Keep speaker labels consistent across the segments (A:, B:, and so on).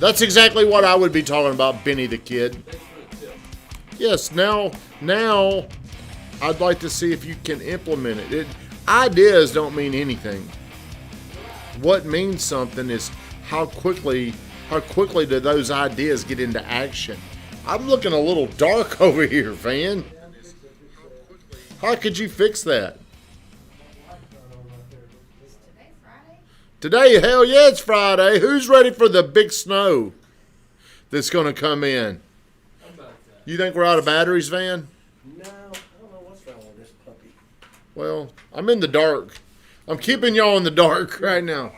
A: That's exactly what I would be talking about, Benny the Kid. Yes, now I'd like to see if you can implement it. Ideas don't mean anything. What means something is how quickly do those ideas get into action. I'm looking a little dark over here, Van. How could you fix that? Today, hell yeah, it's Friday. Who's ready for the big snow that's going to come in? You think we're out of batteries, Van?
B: No, I don't know what's wrong with this puppy.
A: Well, I'm in the dark. I'm keeping y'all in the dark right now.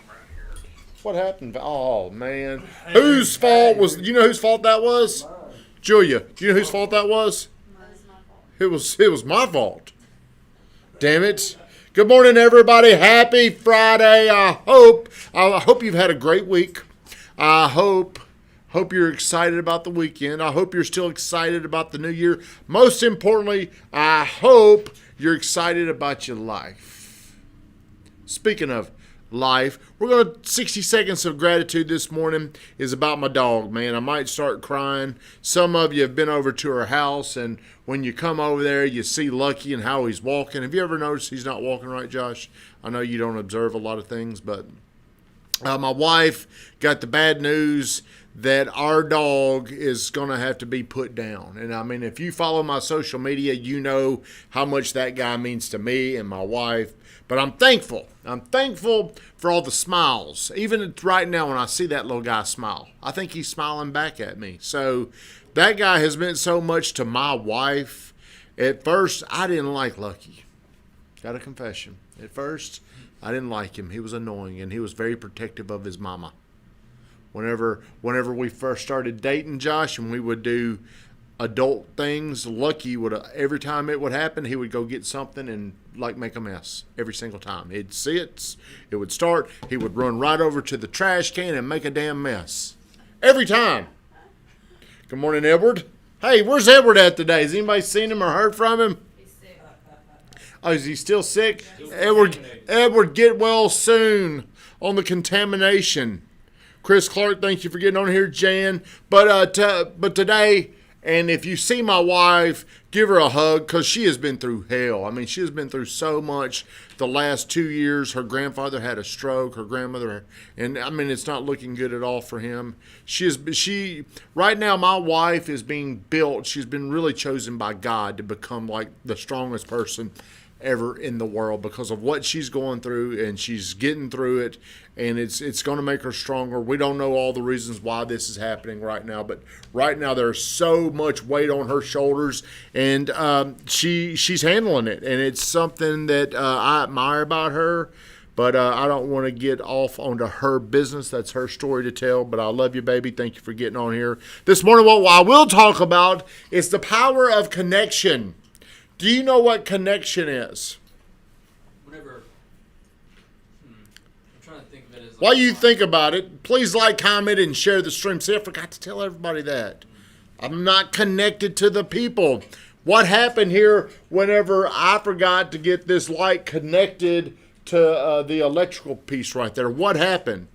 A: What happened? Oh, man. Whose fault was, you know whose fault that was? Julia, do you know whose fault that was? It was my fault. Damn it. Good morning, everybody. Happy Friday. I hope you've had a great week. I hope you're excited about the weekend. I hope you're still excited about the new year. Most importantly, I hope you're excited about your life. Speaking of life, we're going to 60 seconds of gratitude this morning is about my dog, man. I might start crying. Some of you have been over to her house, and when you come over there, you see Lucky and how he's walking. Have you ever noticed he's not walking right, Josh? I know you don't observe a lot of things, but my wife got the bad news that our dog is going to have to be put down. And I mean, if you follow my social media, you know how much that guy means to me and my wife. But I'm thankful. I'm thankful for all the smiles. Even right now when I see that little guy smile, I think he's smiling back at me. So that guy has meant so much to my wife. At first, I didn't like Lucky. Got a confession. At first, I didn't like him. He was annoying, and he was very protective of his mama. Whenever we first started dating, Josh, and we would do adult things, Lucky would, every time it would happen, he would go get something and like make a mess every single time. He'd see it would start, he would run right over to the trash can and make a damn mess. Every time. Good morning, Edward. Hey, where's Edward at today? Has anybody seen him or heard from him?
C: He's sick.
A: Oh, is he still sick? Edward, get well soon on the contamination. Chris Clark, thank you for getting on here, Jan. But today, and if you see my wife, give her a hug because she has been through hell. I mean, she has been through so much the last 2 years. Her grandfather had a stroke, her grandmother, and I mean, it's not looking good at all for him. Right now, my wife is being built. She's been really chosen by God to become like the strongest person ever in the world because of what she's going through, and she's getting through it, and it's going to make her stronger. We don't know all the reasons why this is happening right now, but right now there's so much weight on her shoulders, and she's handling it, and it's something that I admire about her. But I don't want to get off onto her business. That's her story to tell. But I love you, baby. Thank you for getting on here this morning. What I will talk about is the power of connection. Do you know what connection is?
C: I'm trying to think of it as.
A: While you think about it, please like, comment, and share the stream. See, I forgot to tell everybody that. I'm not connected to the people. What happened here whenever I forgot to get this light connected to the electrical piece right there? What happened?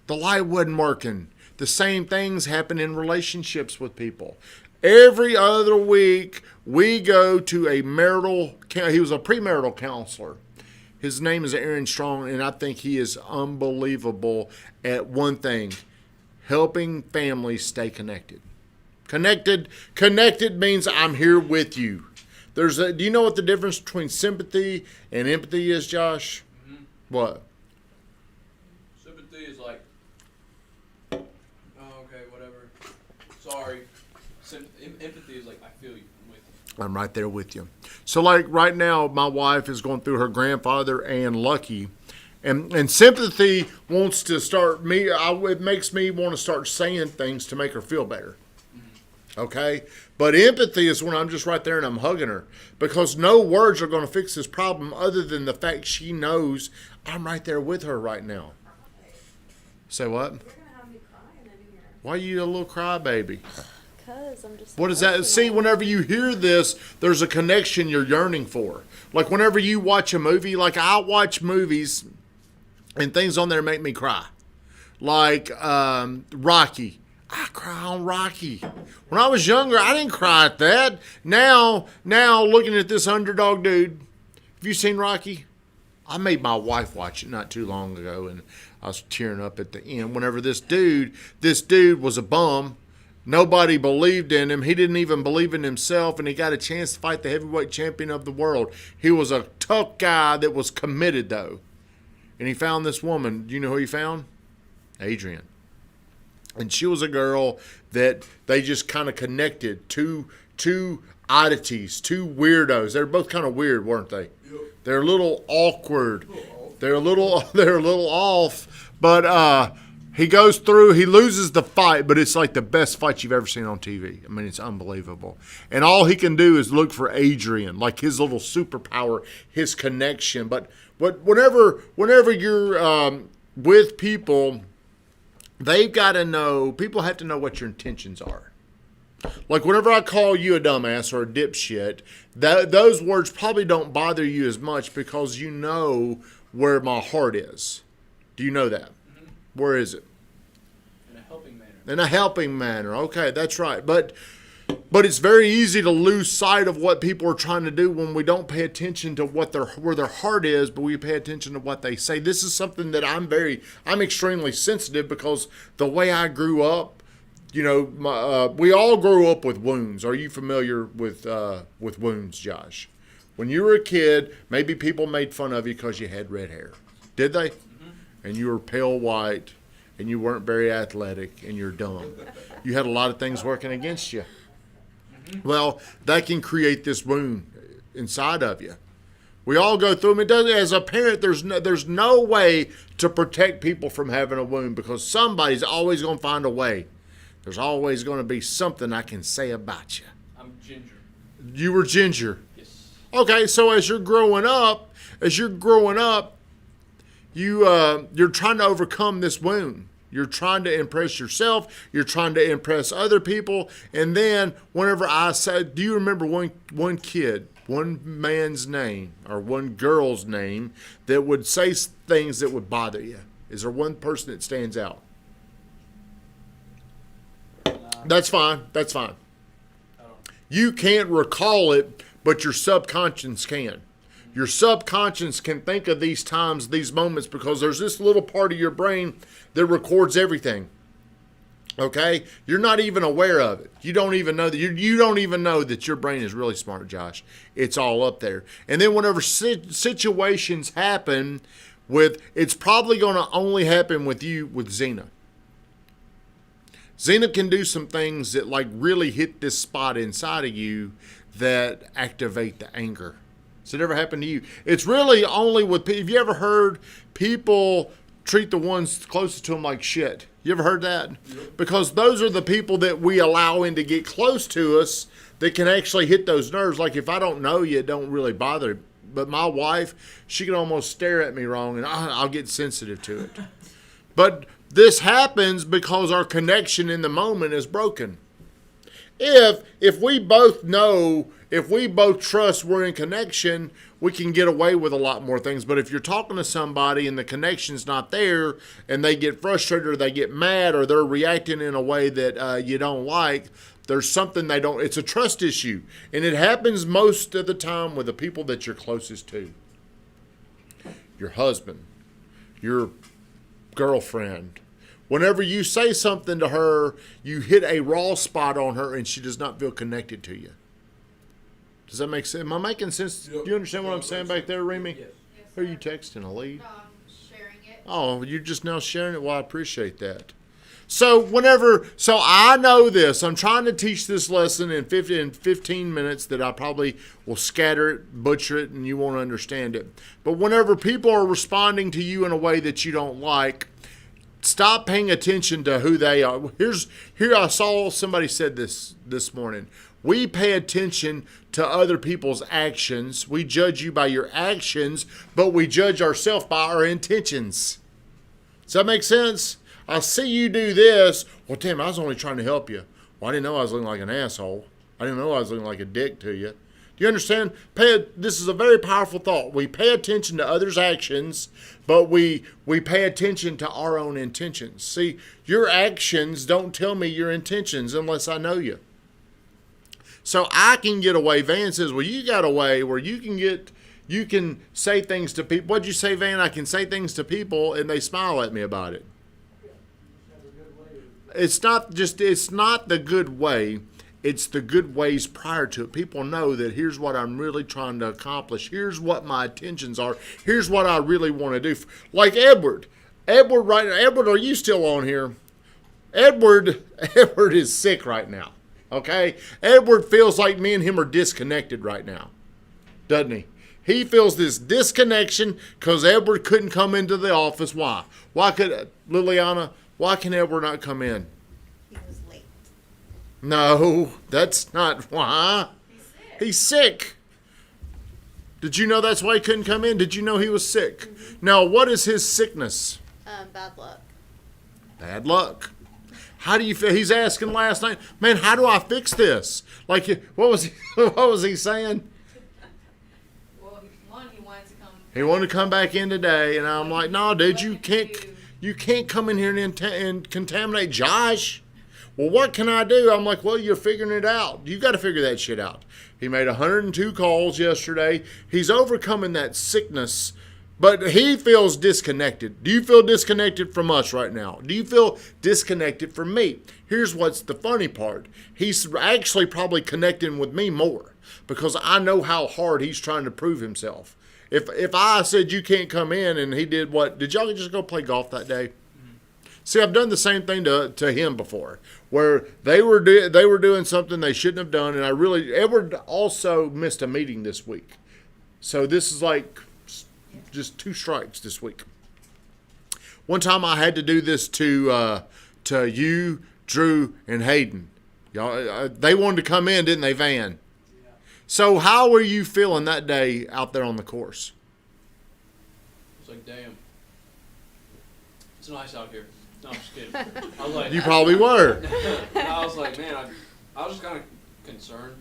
A: The light wasn't working. The same things happen in relationships with people. Every other week, we go to he was a premarital counselor. His name is Aaron Strong, and I think he is unbelievable at one thing, helping families stay connected. Connected means I'm here with you. Do you know what the difference between sympathy and empathy is, Josh?
C: Mm-hmm.
A: What?
C: Sympathy is like, oh, okay, whatever. Sorry. Empathy is like, I feel you. I'm with you.
A: I'm right there with you. So like right now, my wife is going through her grandfather and Lucky. And sympathy wants to start it makes me want to start saying things to make her feel better. Mm-hmm. Okay? But empathy is when I'm just right there and I'm hugging her. Because no words are going to fix this problem other than the fact she knows I'm right there with her right now. Say what?
D: You're going to have me crying in here.
A: Why are you a little crybaby?
D: Because I'm just.
A: What is that? See, whenever you hear this, there's a connection you're yearning for. Like whenever you watch a movie, like I watch movies and things on there make me cry. like Rocky. I cry on Rocky. When I was younger, I didn't cry at that. Now, looking at this underdog dude, have you seen Rocky? I made my wife watch it not too long ago, and I was tearing up at the end. Whenever this dude was a bum, nobody believed in him. He didn't even believe in himself, and he got a chance to fight the heavyweight champion of the world. He was a tough guy that was committed, though. And he found this woman. Do you know who he found? Adrian. And she was a girl that they just kind of connected. Two oddities, two weirdos. They're both kind of weird, weren't they? Yep. They're a little awkward. They're a little off. But he goes through. He loses the fight, but it's like the best fight you've ever seen on TV. I mean, it's unbelievable. And all he can do is look for Adrian, like his little superpower, his connection. But whenever you're with people, they've got to know, people have to know what your intentions are. Like whenever I call you a dumbass or a dipshit, those words probably don't bother you as much because you know where my heart is. Do you know that? Mm-hmm. Where is it?
C: In a helping manner.
A: In a helping manner. Okay, that's right. But it's very easy to lose sight of what people are trying to do when we don't pay attention to where their heart is, but we pay attention to what they say. This is something that I'm extremely sensitive because the way I grew up, you know, we all grew up with wounds. Are you familiar with wounds, Josh? When you were a kid, maybe people made fun of you because you had red hair. Did they? Mm-hmm. And you were pale white, and you weren't very athletic, and you're dumb. You had a lot of things working against you. Well, that can create this wound inside of you. We all go through them. It does. As a parent, there's no way to protect people from having a wound because somebody's always going to find a way. There's always going to be something I can say about you.
C: I'm ginger.
A: You were ginger.
C: Yes.
A: Okay, so as you're growing up, you're trying to overcome this wound. You're trying to impress yourself. You're trying to impress other people. And then whenever I said, do you remember one kid, one man's name or one girl's name that would say things that would bother you? Is there one person that stands out? That's fine. That's fine. You can't recall it, but your subconscious can. Your subconscious can think of these times, these moments, because there's this little part of your brain that records everything. Okay? You're not even aware of it. You don't even know that you don't even know that your brain is really smart, Josh. It's all up there. And then whenever situations happen it's probably going to only happen with you with Xena. Xena can do some things that like really hit this spot inside of you that activate the anger. Has it ever happened to you? It's really only with people. Have you ever heard people treat the ones closest to them like shit? You ever heard that? Yep. Because those are the people that we allow in to get close to us that can actually hit those nerves. Like if I don't know you, it don't really bother. But my wife, she can almost stare at me wrong and I'll get sensitive to it. But this happens because our connection in the moment is broken. If we both know, if we both trust we're in connection, we can get away with a lot more things. But if you're talking to somebody and the connection's not there and they get frustrated or they get mad or they're reacting in a way that you don't like, there's something they don't, it's a trust issue. And it happens most of the time with the people that you're closest to. Your husband, your girlfriend. Whenever you say something to her, you hit a raw spot on her and she does not feel connected to you. Does that make sense? Am I making sense?
B: Yep.
A: Do you understand what I'm saying back there, Remy?
B: Yes.
A: Who are you texting, a lead?
D: No, I'm sharing it.
A: Oh, you're just now sharing it? Well, I appreciate that. So I know this. I'm trying to teach this lesson in 15 minutes that I probably will scatter it, butcher it, and you won't understand it. But whenever people are responding to you in a way that you don't like, stop paying attention to who they are. Here I saw somebody said this morning. We pay attention to other people's actions. We judge you by your actions, but we judge ourselves by our intentions. Does that make sense? I see you do this. Well, Tim, I was only trying to help you. Well, I didn't know I was looking like an asshole. I didn't know I was looking like a dick to you. You understand? This is a very powerful thought. We pay attention to others' actions, but we pay attention to our own intentions. See, your actions don't tell me your intentions unless I know you. So I can get away. Van says, well, you got a way where you can say things to people. What'd you say, Van? I can say things to people and they smile at me about it. It's not the good way. It's the good ways prior to it. People know that here's what I'm really trying to accomplish. Here's what my intentions are. Here's what I really want to do. Like Edward. Edward, are you still on here? Edward is sick right now. Okay? Edward feels like me and him are disconnected right now. Doesn't he? He feels this disconnection because Edward couldn't come into the office. Why? Liliana, why can Edward not come in?
E: He was late.
A: No, that's not why. He's sick. Did you know that's why he couldn't come in? Did you know he was sick? Mm-hmm. Now, what is his sickness?
E: Bad luck.
A: Bad luck. How do you feel? He's asking last night, man, how do I fix this? Like, what was he saying?
E: Well, one, he wanted to come.
A: He wanted to come back in today, and I'm like, no, dude, you can't come in here and contaminate Josh. Well, what can I do? I'm like, well, you're figuring it out. You got to figure that shit out. He made 102 calls yesterday. He's overcoming that sickness, but he feels disconnected. Do you feel disconnected from us right now? Do you feel disconnected from me? Here's what's the funny part. He's actually probably connecting with me more because I know how hard he's trying to prove himself. If I said you can't come in and he did what? Did y'all just go play golf that day? See, I've done the same thing to him before, where they were doing something they shouldn't have done, and Edward also missed a meeting this week, so this is like just 2 strikes this week. One time I had to do this to you, Drew, and Hayden. Y'all, they wanted to come in, didn't they, Van?
C: Yeah.
A: So how were you feeling that day out there on the course?
C: It's like, damn, it's nice out here. No, I'm just kidding. I was like,
A: You probably were.
C: I was like, man, I was just kind of concerned.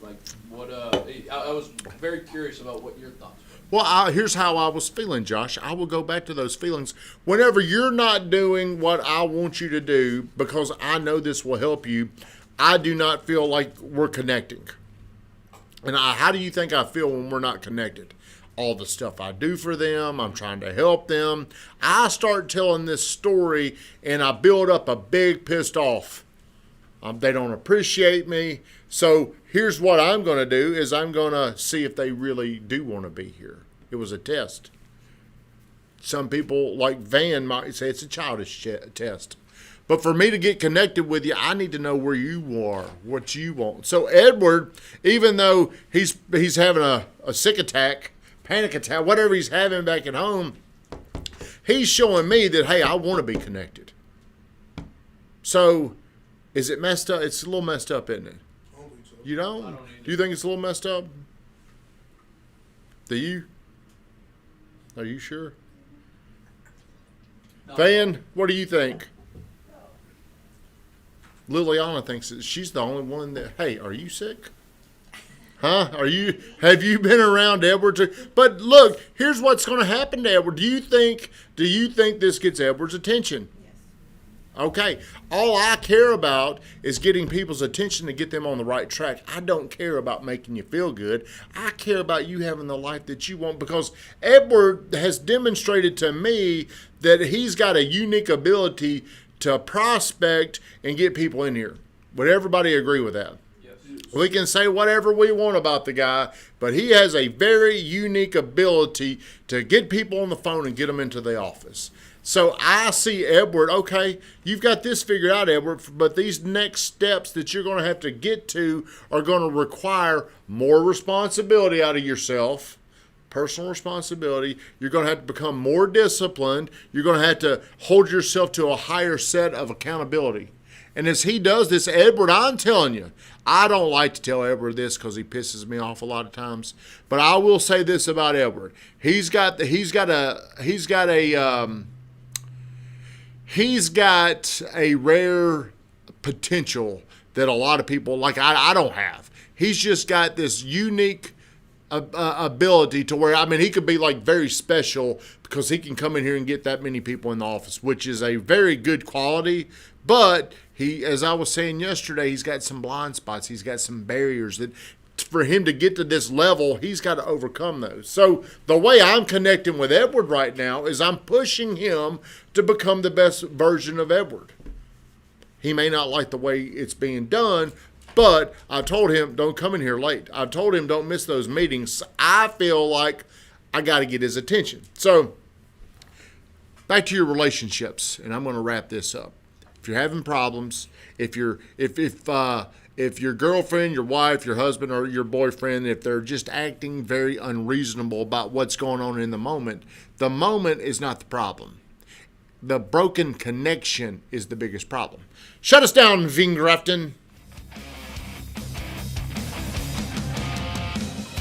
C: Like, what? I was very curious about what your thoughts were.
A: Well, here's how I was feeling, Josh. I will go back to those feelings. Whenever you're not doing what I want you to do, because I know this will help you, I do not feel like we're connecting. And how do you think I feel when we're not connected? All the stuff I do for them, I'm trying to help them. I start telling this story and I build up a big pissed off. They don't appreciate me. So here's what I'm going to do is I'm going to see if they really do want to be here. It was a test. Some people like Van might say it's a childish test. But for me to get connected with you, I need to know where you are, what you want. So Edward, even though he's having a sick attack, panic attack, whatever he's having back at home, he's showing me that, hey, I want to be connected. So, is it messed up? It's a little messed up, isn't it?
B: I don't think so.
A: You don't?
C: I don't either.
A: Do you think it's a little messed up? Do you? Are you sure?
C: No.
A: Van, what do you think? Liliana thinks that she's the only one that, hey, are you sick? Huh? Have you been around Edward? But look, here's what's going to happen to Edward. Do you think this gets Edward's attention?
E: Yes.
A: Okay. All I care about is getting people's attention to get them on the right track. I don't care about making you feel good. I care about you having the life that you want, because Edward has demonstrated to me that he's got a unique ability to prospect and get people in here. Would everybody agree with that? We can say whatever we want about the guy, but he has a very unique ability to get people on the phone and get them into the office. So I see Edward, okay, you've got this figured out, Edward, but these next steps that you're going to have to get to are going to require more responsibility out of yourself, personal responsibility. You're going to have to become more disciplined. You're going to have to hold yourself to a higher set of accountability. And as he does this, Edward, I'm telling you, I don't like to tell Edward this because he pisses me off a lot of times. But I will say this about Edward: he's got a rare potential that a lot of people like I don't have. He's just got this unique ability to where, I mean, he could be like very special because he can come in here and get that many people in the office, which is a very good quality. But he, as I was saying yesterday, he's got some blind spots. He's got some barriers that for him to get to this level, he's got to overcome those. So the way I'm connecting with Edward right now is I'm pushing him to become the best version of Edward. He may not like the way it's being done, but I told him, don't come in here late. I told him, don't miss those meetings. I feel like I got to get his attention. So back to your relationships, and I'm going to wrap this up. If you're having problems, if your girlfriend, your wife, your husband, or your boyfriend, if they're just acting very unreasonable about what's going on in the moment is not the problem. The broken connection is the biggest problem. Shut us down, Ving Grafton.